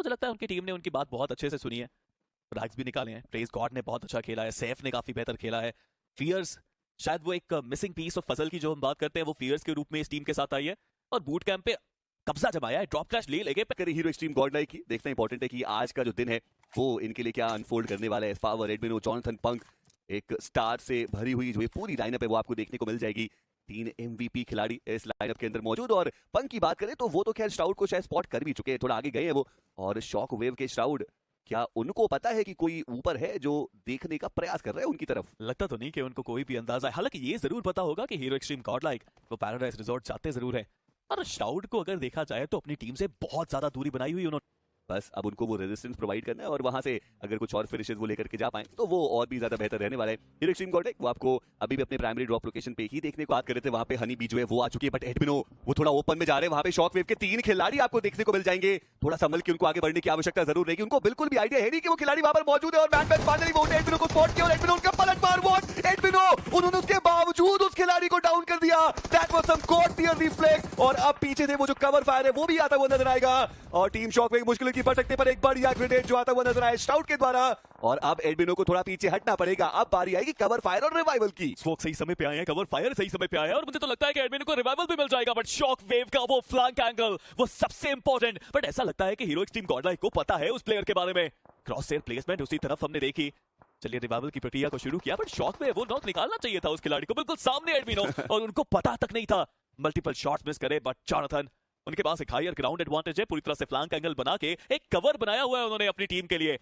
मुझे लगता है उनकी टीम ने उनकी बात बहुत अच्छे से सुनी है, फ्रैग्स भी निकाले हैं। प्रेज गॉड ने बहुत अच्छा खेला है, सैफ ने काफी बेहतर खेला है, फियर्स शायद वो एक मिसिंग पीस ऑफ फजल की जो हम बात करते हैं वो फियर्स के रूप में इस टीम के साथ आई है और बूट कैंप पे कब्जा जमाया है, ड्रॉप क्रैश ले लेंगे। हीरो एक्सट्रीम गॉडलाइक की देखना इंपॉर्टेंट है कि आज का जो दिन है वो इनके लिए क्या अनफोल्ड करने वाला है। पावर, एडमिनो, जॉनथन, पंक, एक स्टार से भरी हुई जो ये पूरी लाइनअप है वो आपको देखने को मिल जाएगी। 3 MVP खिलाड़ी इस लाइनअप के अंदर मौजूद। और पंक की बात करें तो वो तो खैर श्राउड को शायद स्पॉट कर भी चुके हैं, थोड़ा आगे गए हैं वो। और शॉक वेव के श्राउड, क्या उनको पता है कि कोई ऊपर है जो देखने का प्रयास कर रहा है उनकी तरफ? लगता तो नहीं कि उनको कोई भी अंदाजा है, हालांकि ये जरूर पता होगा कि हीरो एक्सट्रीम गॉडलाइक वो पैराडाइज रिजॉर्ट चाहते जरूर है। और श्राउड को अगर देखा जाए तो अपनी टीम से बहुत ज्यादा दूरी बनाई हुई उन्होंने, बस अब उनको वो रेजिस्टेंस प्रोवाइड करना है और वहां से अगर कुछ और फिनिशेस वो लेकर के जा पाए तो वो और भी ज्यादा बेहतर रहने वाला है। हीरो एक्सट्रीम गॉडलाइक वो आपको अभी भी अपने प्राइमरी ड्रॉप लोकेशन पे ही देखने को बात कर रहे थे, वहां पे हनी बी जो है वो आ चुकी है। बट एडमिनो वो थोड़ा ओपन में जा रहे हैं, वहां पे शॉक वेव के 3 खिलाड़ी आपको देखने को मिल जाएंगे। थोड़ा संभल के उनको आगे बढ़ने की आवश्यकता जरूर रहेगी। उनको बिल्कुल भी आइडिया है नहीं कि वो खिलाड़ी वहां पर मौजूद है और मैन मैच फाइनली वो एडमिनो को स्पॉट किया और एडमिनो उनका पलट मार वॉट एडमिनो उन्होंने उसके बावजूद उस खिलाड़ी को डाउन कर दिया। That was some god tier reflex. और अब पीछे से वो जो कवर फायर है वो भी आता हुआ नजर आएगा और टीम शॉक वेव मुश्किल की भटकते पर एक बढ़िया ग्रेनेड जो आता हुआ नजर आया श्राउड के द्वारा। और अब एडमिनो को थोड़ा पीछे हटना पड़ेगा। अब बारी आएगी कवर फायर और रिवाइवल की। स्मोक सही समय पे आए हैं, कवर फायर सही समय पे आया है और मुझे तो लगता है कि एडमिनो को रिवाइवल भी मिल जाएगा। बट शॉक वेव का वो फ्लैंक एंगल वो सबसे इंपॉर्टेंट। बट ऐसा लगता है कि हीरो एक्सट्रीम गॉडलाइक को पता है उस प्लेयर के बारे में। क्रॉस एयर प्लेसमेंट उसी तरफ हमने देखी। चलिए रिवाइवल की प्रक्रिया को शुरू किया बट शॉक वेव वो नॉक निकालना चाहिए था उस खिलाड़ी को बिल्कुल सामने एडमिनो और उनको पता तक नहीं था। मल्टीपल शॉट्स मिस करे बट जॉनथन उनके पास एक हायर ग्राउंड एडवांटेज है, पूरी तरह से फ्लैंक एंगल बना के एक कवर बनाया हुआ है उन्होंने अपनी टीम के लिए।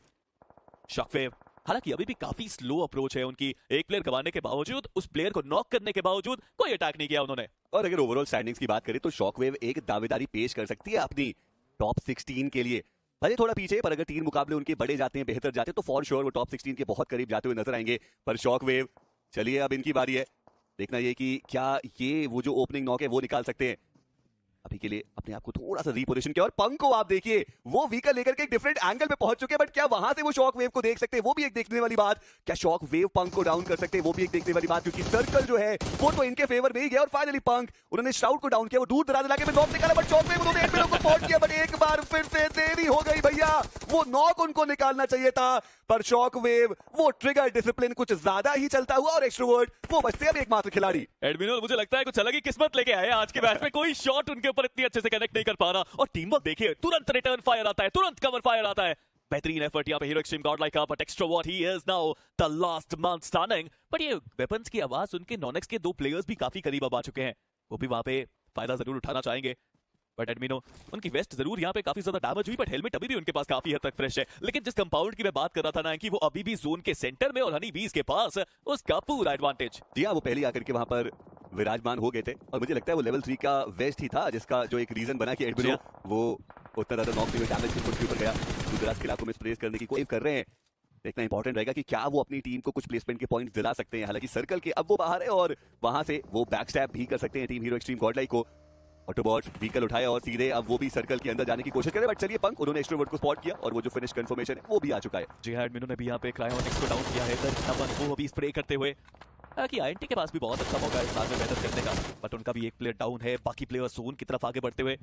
शॉकवेव हालांकि अभी भी काफी स्लो अप्रोच है उनकी, एक प्लेयर गंवाने के बावजूद, उस प्लेयर को नॉक करने के बावजूद कोई अटैक नहीं किया उन्होंने। और अगर ओवरऑल स्टैंडिंग्स की बात करें तो शॉकवेव एक दावेदारी पेश कर सकती है अपनी टॉप 16 के लिए। भले थोड़ा पीछे पर अगर 3 मुकाबले उनके बड़े जाते हैं, बेहतर जाते हैं तो फॉर श्योर वो टॉप 16 के बहुत करीब जाते हुए नजर आएंगे। पर शॉकवेव चलिए अब इनकी बारी है, देखना ये कि क्या ये वो जो ओपनिंग नॉक है वो निकाल सकते हैं। अभी के लिए अपने आप को थोड़ा सा रीपोजिशन किया और पंक को आप देखिए वो व्हीकल लेकर के एक डिफरेंट एंगल पे पहुंच चुके हैं। बट क्या वहां से वो शॉक वेव को देख सकते हैं, वो भी एक देखने वाली बात। क्या शॉक वेव पंक को डाउन कर सकते हैं, वो भी एक देखने वाली बात, क्योंकि सर्कल जो है वो तो इनके फेवर में ही गया। और फाइनली पंक उन्होंने श्राउड को डाउन किया, वो दूर दराज इलाके में नॉक निकाला बट शॉक वेव उन्होंने एडमिनो को स्पॉट किया। बट एक बार फिर से देरी हो गई भैया, वो नॉक उनको निकालना चाहिए था। पर शॉक वेव वो ट्रिगर डिसिप्लिन कुछ ज्यादा ही चलता हुआ और एक्सट्रोवर्ट वो बचते अब एकमात्र खिलाड़ी। एडमिनो मुझे लगता है कुछ अलग ही किस्मत लेके आए आज के मैच में, कोई शॉट उनके ऊपर इतनी अच्छे से कनेक्ट नहीं कर पा रहा और टीम वर्क देखिए, तुरंत रिटर्न फायर आता है, तुरंत कवर फायर आता है। बेहतरीन एफर्ट यहाँ पे हीरो एक्सट्रीम गॉडलाइक का, but extrovert he is now the last man standing. But ये वेपन्स की आवाज उनके नॉनेक्स के 2 प्लेयर्स भी काफी करीब अब आ चुके हैं, वो भी वहां पे फायदा जरूर उठाना चाहेंगे। बट एडमिनो उनकी वेस्ट जरूर यहाँ पे काफी ज्यादा डैमेज हुई बट हेलमेट अभी भी उनके पास काफी हद तक फ्रेश है। लेकिन जिस कंपाउंड की मैं बात कर रहा था ना कि वो अभी भी जोन के सेंटर में और हनी बीज के पास उसका पूरा एडवांटेज। जी हाँ, वो पहले आकर के वहां पर विराजमान हो गए थे और मुझे लगता है वो लेवल 3 का वेस्ट ही था जिसका जो एक रीजन बना कि एडमिनो वो उतना ज्यादा नॉक डैमेज के ऊपर गया। दूसरे के इलाकों में स्प्रेस करने की कोशिश कर रहे हैं। देखना इंपॉर्टेंट रहेगा कि क्या वो अपनी टीम को कुछ प्लेसमेंट के पॉइंट्स दिला सकते हैं। हालांकि सर्कल के अब वो बाहर है और वहां से वो बैकस्टैप भी कर सकते हैं टीम हीरो एक्सट्रीम गॉडलाइक को। ऑटोबॉट व्हीकल उठाया और सीधे अब वो भी सर्कल के अंदर जाने की कोशिश करे। बट चलिए पंक उन्होंने एक्स्ट्रोवर्ट को स्पॉट किया और वो जो फिनिश कंफर्मेशन है वो भी आ चुका है। जी हाँ, एडमिनो ने भी यहाँ पे क्रायोनिक्स को डाउन किया है, वो अभी स्प्रे करते हुए। कि आईएनटी के पास भी बहुत अच्छा मौका है इस में बेहतर करने का, बट उनका भी एक प्लेयर डाउन है, बाकी प्लेयर जोन की तरफ आगे बढ़ते हुए।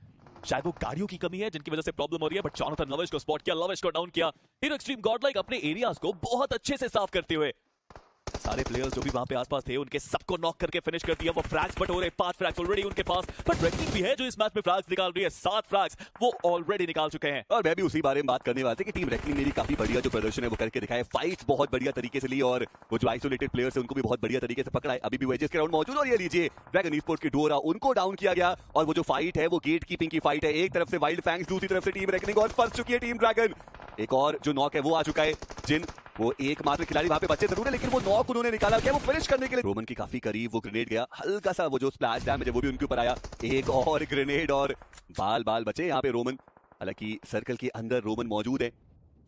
शायद वो गाड़ियों की कमी है जिनकी वजह से प्रॉब्लम हो रही है। बट जॉनथन लविश को स्पॉट किया, लविश को डाउन किया। हीरो एक्सट्रीम गॉडलाइक अपने एरियाज को बहुत अच्छे से साफ करते हुए सारे प्लेयर्स जो भी वहां पे आसपास थे उनके सबको नॉक करके फिनिश कर दिया। वो फ्रैग्स बट हो रहे 5 फ्रैग्स ऑलरेडी उनके पास, बट रेडकिंग भी है जो इस मैच में फ्रैग्स निकाल रही है। 7 फ्रैग्स वो ऑलरेडी निकाल चुके हैं। और मैं भी उसी बारे में बात करने वाला था कि टीम रेडकिंग ने भी काफी बढ़िया जो प्रदर्शन है वो करके दिखाया। फाइट्स बहुत बढ़िया तरीके से ली और वो जो आइसोलेटेड प्लेयर्स है उनको भी बहुत बढ़िया तरीके से पकड़ा है। अभी भी वेजेस के राउंड मौजूद और ये लीजिए ड्रैगन ई-स्पोर्ट्स की डोरा उनको डाउन किया गया। और वो जो फाइट है वो गेट कीपिंग की फाइट है, एक तरफ से वाइल्ड फैंग्स, दूसरी तरफ से टीम रेडकिंग और फंस चुकी है टीम ड्रैगन। एक और जो नॉक है वो आ चुका है, जिन वो एकमात्र खिलाड़ी वहां पे बच्चे जरूर है लेकिन वो नॉक उन्होंने निकाला क्या वो फिनिश करने के लिए। रोमन की काफी करीब वो ग्रेनेड गया, हल्का सा वो जो स्प्लैश डैमेज है वो भी उनके ऊपर आया। एक और ग्रेनेड और बाल बचे यहाँ पे रोमन। हालांकि सर्कल के अंदर रोमन मौजूद है,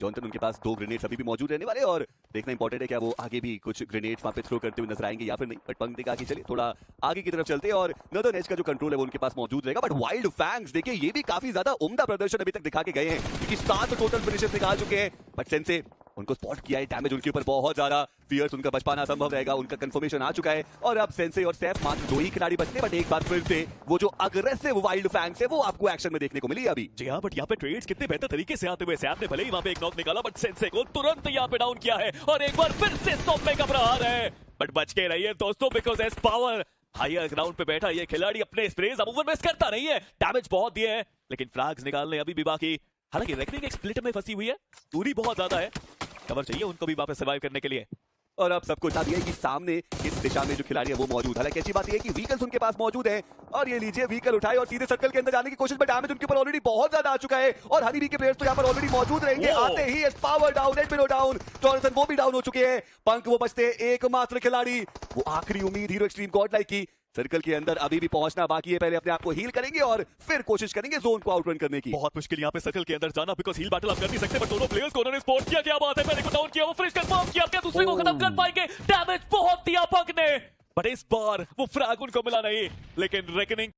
जॉनथन उनके पास 2 ग्रेनेड्स अभी भी मौजूद रहने वाले और देखना इंपॉर्टेंट है क्या वो आगे भी कुछ ग्रेनेड्स वहां पे थ्रो करते हुए नजर आएंगे या फिर नहीं। बट पंक ने कहा कि चलिए थोड़ा आगे की तरफ चलते हैं और नदर एज का जो कंट्रोल है वो उनके पास मौजूद रहेगा। बट वाइल्ड फैंग्स देखिए ये भी काफी ज्यादा उम्दा प्रदर्शन अभी तक दिखा के गए हैं क्योंकि 7 टोटल फिनिशेस निकाल चुके हैं। बट सेंसे उनको स्पॉट किया है, डैमेज उनके ऊपर बहुत ज्यादा, फियर्स उनका बच पाना असंभव रहेगा, उनका कंफर्मेशन आ चुका है और अब सेंसे और सैफ मात्र 2 ही खिलाड़ी बचते हैं। बट एक बार फिर से वो जो अग्रेसिव वाइल्ड फैंग्स है वो आपको एक्शन में देखने को मिली अभी। जी हाँ, बट यहाँ पे ट्रेड्स कितने बेहतर तरीके से आते हुए सैफ ने भले ही वहाँ पे एक नॉक निकाला बट सेंसे को तुरंत यहाँ पे डाउन किया है और एक बार फिर से सौंपने का प्रहार है। बट बच के रहिए दोस्तों, because as power higher ground पे बैठा ये खिलाड़ी अपने स्प्रेज अमूमन मिस करता नहीं है। डैमेज बहुत दिए हैं लेकिन फ्रैग्स निकालने अभी भी बाकी। हालांकि रेकनिंग एक स्प्लिट में फंसी हुई है, दूरी बहुत ज्यादा है, कवर चाहिए उनको भी वापस सर्वाइव करने के लिए। और अब सबको बता दिया है कि सामने इस दिशा में जो खिलाड़ी है वो मौजूद है। हालांकि अच्छी बात यह है कि व्हीकल्स उनके पास मौजूद है और ये लीजिए व्हीकल उठाए और सीधे सर्कल के अंदर जाने की कोशिश, में डैमेज उनके ऊपर ऑलरेडी बहुत ज्यादा आ चुका है और हनी बी के प्लेयर्स तो यहाँ पर ऑलरेडी मौजूद रहेंगे। आते ही पावर डाउन, एडमिनो डाउन, जॉनसन वो भी डाउन हो चुके हैं। पंक वो बचते हैं एकमात्र खिलाड़ी, वो आखिरी उम्मीद हीरो एक्सट्रीम गॉडलाइक की। सर्कल के अंदर अभी भी पहुंचना बाकी है, पहले अपने आप को हील करेंगे और फिर कोशिश करेंगे जोन को आउटरन करने की। बहुत मुश्किल यहाँ पे सर्कल के अंदर जाना, बिकॉज हील बैटल आप कर नहीं सकते, बट दोनों प्लेयर्स को उन्होंने स्पॉट किया। क्या बात है, पहले को डाउन किया, वो फ्रिश कंफर्म किया, क्या दूसरे को खत्म कर पाएंगे? डैमेज बहुत दिया पंक ने, बट इस बार वो फ्रैग उनको मिला नहीं। लेकिन रेकनिंग